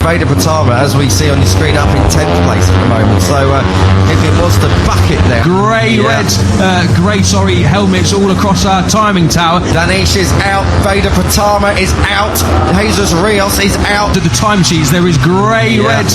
Vader Patara, as we see on your screen, up in 10th place at the moment. So if it was the bucket there, grey helmets all across our timing tower. Danish is out, Vader Patara is out, Jesus Rios is out. To the timesheets there is grey red.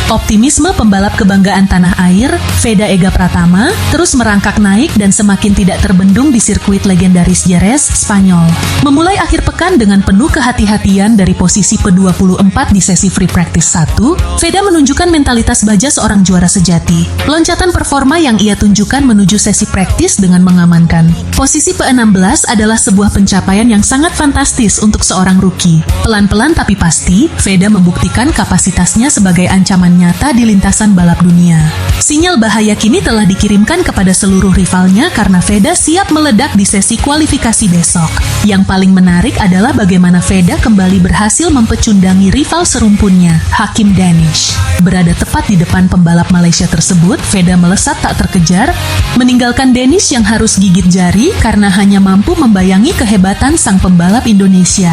Optimisme pembalap kebanggaan tanah air, Veda Ega Pratama, terus merangkak naik dan semakin tidak terbendung di sirkuit legendaris Jerez, Spanyol. Memulai akhir pekan dengan penuh kehati-hatian dari posisi ke-24 di sesi free practice 1, Veda menunjukkan mentalitas baja seorang juara sejati. Loncatan performa yang ia tunjukkan menuju sesi praktis dengan mengamankan. Posisi ke-16 adalah sebuah pencapaian yang sangat fantastis untuk seorang rookie. Pelan-pelan tapi pasti, Veda membuktikan kapasitasnya sebagai ancaman nyata di lintasan balap dunia. Sinyal bahaya kini telah dikirimkan kepada seluruh rivalnya karena Veda siap meledak di sesi kualifikasi besok. Yang paling menarik adalah bagaimana Veda kembali berhasil mempecundangi rival serumpunnya, Hakim Danish. Berada tepat di depan pembalap Malaysia tersebut, Veda melesat tak terkejar, meninggalkan Danish yang harus gigit jari karena hanya mampu membayangi kehebatan sang pembalap Indonesia.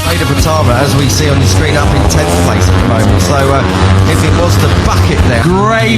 Vader Patara, as we see on your screen, up in 10th place at the moment. So if it was the bucket there, grey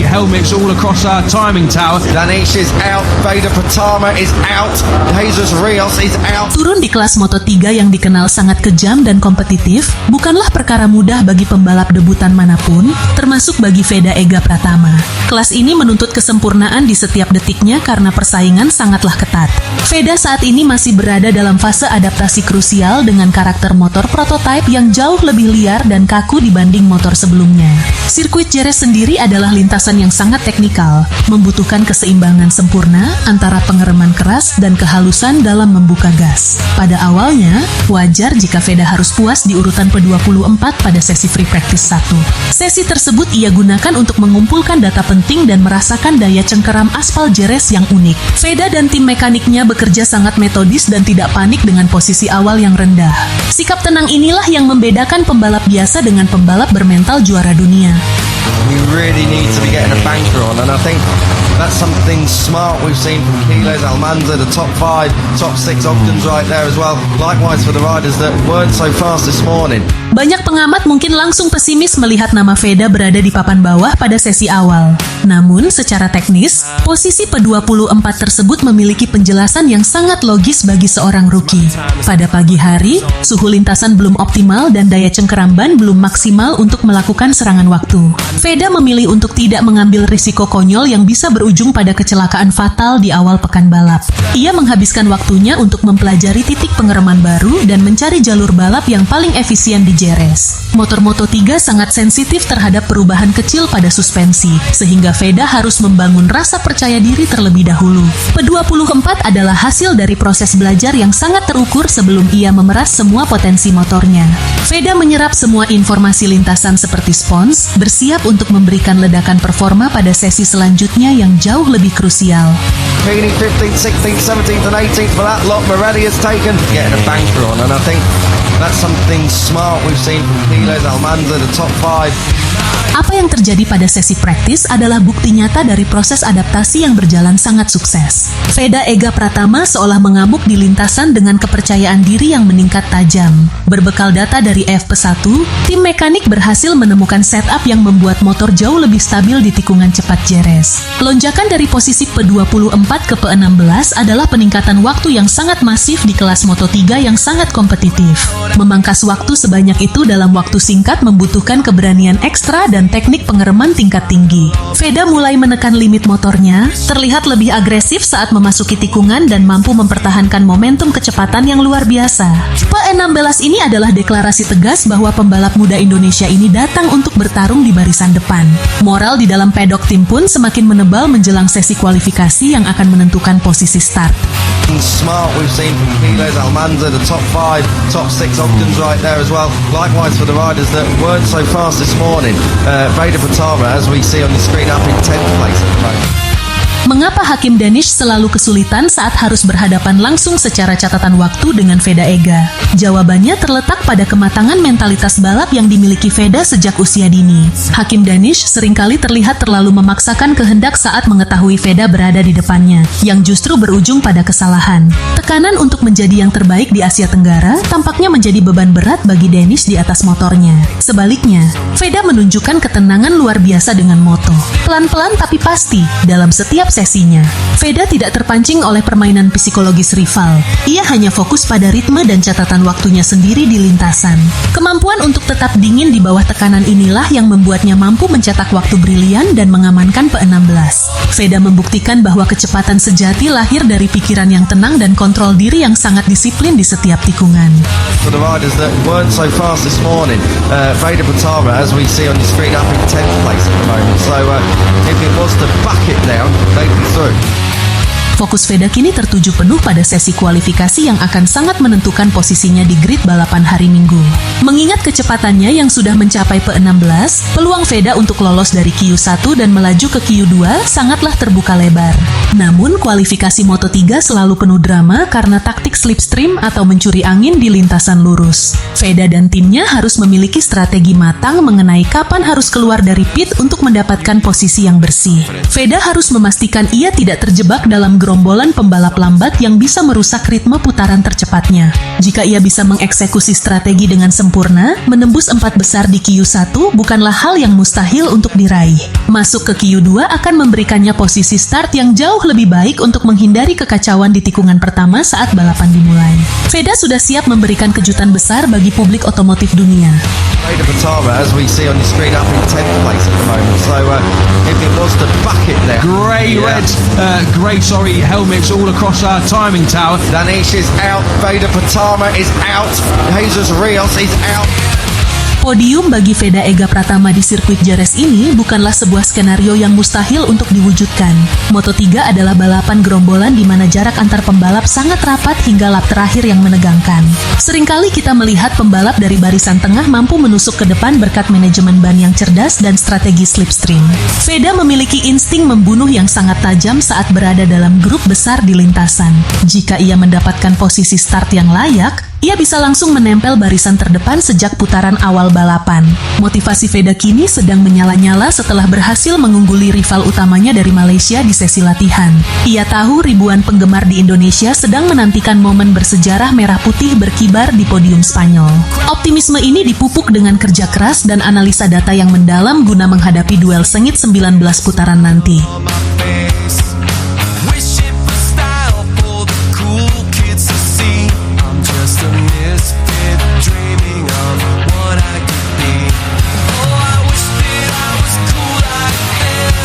helmets all across our timing tower. Danish is out, Vader Patara is out, Jesus Rios is out. Turun di kelas Moto3 yang dikenal sangat kejam dan kompetitif bukanlah perkara mudah bagi pembalap debutan manapun, termasuk bagi Veda Ega Pratama. Kelas ini menuntut kesempurnaan di setiap detiknya karena persaingan sangatlah ketat. Veda saat ini masih berada dalam fase adaptasi krusial dengan karakter motor prototype yang jauh lebih liar dan kaku dibanding motor sebelumnya. Sirkuit Jerez sendiri adalah lintasan yang sangat teknikal, membutuhkan keseimbangan sempurna antara pengereman keras dan kehalusan dalam membuka gas. Pada awalnya, wajar jika Veda harus puas di urutan ke-24 pada sesi free practice 1. Sesi tersebut ia gunakan untuk mengumpulkan data penting dan merasakan daya cengkeram aspal Jerez yang unik. Veda dan tim mekaniknya bekerja sangat metodis dan tidak panik dengan posisi awal yang rendah. Sikap tenang inilah yang membedakan pembalap biasa dengan pembalap bermental juara dunia. We really need to be getting a banker on, and I think that's something smart we've seen from Quiles, Almanza, the top 5, top 6 Ogden's right there as well. Likewise for the riders that weren't so fast this morning. Banyak pengamat mungkin langsung pesimis melihat nama Veda berada di papan bawah pada sesi awal. Namun, secara teknis, posisi ke-24 tersebut memiliki penjelasan yang sangat logis bagi seorang rookie. Pada pagi hari, suhu lintasan belum optimal dan daya cengkeram ban belum maksimal untuk melakukan serangan waktu. Veda memilih untuk tidak mengambil risiko konyol yang bisa berujung pada kecelakaan fatal di awal pekan balap. Ia menghabiskan waktunya untuk mempelajari titik pengereman baru dan mencari jalur balap yang paling efisien di Jerez. Motor Moto3 sangat sensitif terhadap perubahan kecil pada suspensi, sehingga Veda harus membangun rasa percaya diri terlebih dahulu. Ke-24 adalah hasil dari proses belajar yang sangat terukur sebelum ia memeras semua potensi motornya. Veda menyerap semua informasi lintasan seperti spons, bersiap untuk memberikan ledakan performa pada sesi selanjutnya yang jauh lebih krusial. Pini 15th, 16th, 17th and 18th for that lot. Morelli has taken getting a banker on, and I think that's something smart we've seen from Quiles, Almanza, the top 5. Apa yang terjadi pada sesi praktis adalah bukti nyata dari proses adaptasi yang berjalan sangat sukses. Veda Ega Pratama seolah mengamuk di lintasan dengan kepercayaan diri yang meningkat tajam. Berbekal data dari FP1, tim mekanik berhasil menemukan setup yang membuat motor jauh lebih stabil di tikungan cepat Jerez. Lonjakan dari posisi ke-24 ke P16 adalah peningkatan waktu yang sangat masif di kelas Moto3 yang sangat kompetitif. Memangkas waktu sebanyak itu dalam waktu singkat membutuhkan keberanian ekstra dan teknik pengereman tingkat tinggi. Veda mulai menekan limit motornya, terlihat lebih agresif saat memasuki tikungan dan mampu mempertahankan momentum kecepatan yang luar biasa. P16 ini adalah deklarasi tegas bahwa pembalap muda Indonesia ini datang untuk bertarung di barisan depan. Moral di dalam pedok tim pun semakin menebal menjelang sesi kualifikasi yang akan menentukan posisi start. Smart we've seen from Quiles, Almanza, the top 5, top 6 Ogden's right there as well. Likewise for the riders that weren't so fast this morning. Vader Patara, as we see on the screen, up in 10th place at the moment. Mengapa Mengapa Hakim Danish selalu kesulitan saat harus berhadapan langsung secara catatan waktu dengan Veda Ega? Jawabannya terletak pada kematangan mentalitas balap yang dimiliki Veda sejak usia dini. Hakim Danish seringkali terlihat terlalu memaksakan kehendak saat mengetahui Veda berada di depannya, yang justru berujung pada kesalahan. Tekanan untuk menjadi yang terbaik di Asia Tenggara tampaknya menjadi beban berat bagi Danish di atas motornya. Sebaliknya, Veda menunjukkan ketenangan luar biasa dengan moto. Pelan-pelan tapi pasti dalam setiap sesinya. Veda tidak terpancing oleh permainan psikologis rival. Ia hanya fokus pada ritme dan catatan waktunya sendiri di lintasan. Kemampuan untuk tetap dingin di bawah tekanan inilah yang membuatnya mampu mencetak waktu brilian dan mengamankan P16. Veda membuktikan bahwa kecepatan sejati lahir dari pikiran yang tenang dan kontrol diri yang sangat disiplin di setiap tikungan. For the riders that weren't so fast this morning, Veda Patara, as we see on the screen, up in 10th place at the moment. So if it was to back it down, they'd be through. Fokus Veda kini tertuju penuh pada sesi kualifikasi yang akan sangat menentukan posisinya di grid balapan hari Minggu. Mengingat kecepatannya yang sudah mencapai P16, peluang Veda untuk lolos dari Q1 dan melaju ke Q2 sangatlah terbuka lebar. Namun, kualifikasi Moto3 selalu penuh drama karena taktik slipstream atau mencuri angin di lintasan lurus. Veda dan timnya harus memiliki strategi matang mengenai kapan harus keluar dari pit untuk mendapatkan posisi yang bersih. Veda harus memastikan ia tidak terjebak dalam gerombolan pembalap lambat yang bisa merusak ritme putaran tercepatnya. Jika ia bisa mengeksekusi strategi dengan sempurna, menembus 4 besar di Q1 bukanlah hal yang mustahil untuk diraih. Masuk ke Q2 akan memberikannya posisi start yang jauh lebih baik untuk menghindari kekacauan di tikungan pertama saat balapan dimulai. Veda sudah siap memberikan kejutan besar bagi publik otomotif dunia. Veda Patara, as we see on the screen, up in 10th place at the moment. So if it was to back it down, Grey helmets all across our timing tower. Danish is out, Veda Patara is out, Jesus Rios is out. Podium bagi Veda Ega Pratama di sirkuit Jerez ini bukanlah sebuah skenario yang mustahil untuk diwujudkan. Moto3 adalah balapan gerombolan di mana jarak antar pembalap sangat rapat hingga lap terakhir yang menegangkan. Seringkali kita melihat pembalap dari barisan tengah mampu menusuk ke depan berkat manajemen ban yang cerdas dan strategi slipstream. Veda memiliki insting membunuh yang sangat tajam saat berada dalam grup besar di lintasan. Jika ia mendapatkan posisi start yang layak, ia bisa langsung menempel barisan terdepan sejak putaran awal balapan. Motivasi Veda kini sedang menyala-nyala setelah berhasil mengungguli rival utamanya dari Malaysia di sesi latihan. Ia tahu ribuan penggemar di Indonesia sedang menantikan momen bersejarah merah putih berkibar di podium Spanyol. Optimisme ini dipupuk dengan kerja keras dan analisa data yang mendalam guna menghadapi duel sengit 19 putaran nanti.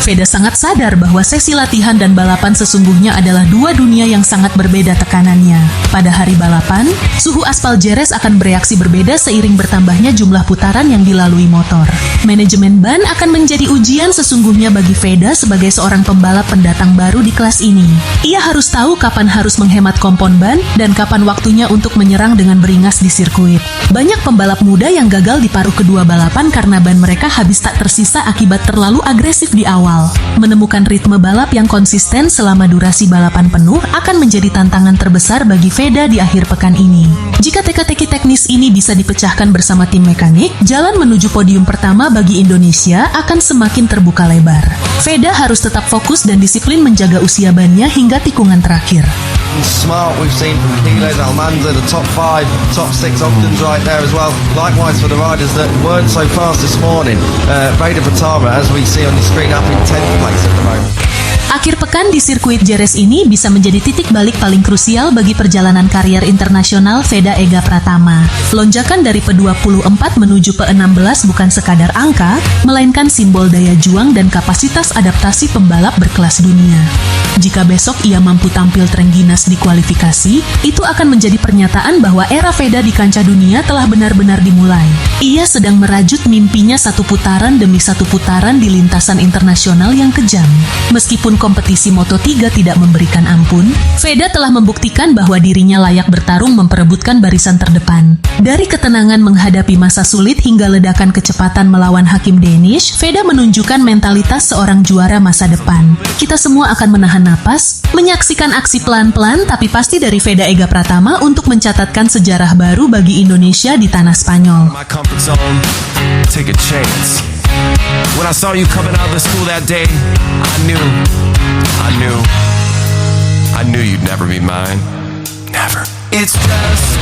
Veda sangat sadar bahwa sesi latihan dan balapan sesungguhnya adalah dua dunia yang sangat berbeda tekanannya. Pada hari balapan, suhu aspal Jerez akan bereaksi berbeda seiring bertambahnya jumlah putaran yang dilalui motor. Manajemen ban akan menjadi ujian sesungguhnya bagi Veda sebagai seorang pembalap pendatang baru di kelas ini. Ia harus tahu kapan harus menghemat kompon ban dan kapan waktunya untuk menyerang dengan beringas di sirkuit. Banyak pembalap muda yang gagal di paruh kedua balapan karena ban mereka habis tak tersisa akibat terlalu agresif di awal. Menemukan ritme balap yang konsisten selama durasi balapan penuh akan menjadi tantangan terbesar bagi Veda di akhir pekan ini. Jika teka-teki teknis ini bisa dipecahkan bersama tim mekanik, jalan menuju podium pertama bagi Indonesia akan semakin terbuka lebar. Veda harus tetap fokus dan disiplin menjaga usia bannya hingga tikungan terakhir. Smart we've seen from Quiles, Almanza, the top 5, top 6, Ogden's right there as well. Likewise for the riders that weren't so fast this morning, Veda Patara, as we see on the screen, up in 10th place at the moment. Akhir pekan di sirkuit Jerez ini bisa menjadi titik balik paling krusial bagi perjalanan karier internasional Veda Ega Pratama. Lonjakan dari P24 menuju P16 bukan sekadar angka, melainkan simbol daya juang dan kapasitas adaptasi pembalap berkelas dunia. Jika besok ia mampu tampil terengginas di kualifikasi, itu akan menjadi pernyataan bahwa era Veda di kancah dunia telah benar-benar dimulai. Ia sedang merajut mimpinya satu putaran demi satu putaran di lintasan internasional yang kejam. Meskipun kompetisi Moto3 tidak memberikan ampun, Veda telah membuktikan bahwa dirinya layak bertarung memperebutkan barisan terdepan. Dari ketenangan menghadapi masa sulit hingga ledakan kecepatan melawan Hakim Danish, Veda menunjukkan mentalitas seorang juara masa depan. Kita semua akan menahan napas, menyaksikan aksi pelan-pelan tapi pasti dari Veda Ega Pratama untuk mencatatkan sejarah baru bagi Indonesia di tanah Spanyol. My comfort zone, take a chance. When I saw you coming out of the school that day, I knew you'd never be mine. Never. It's just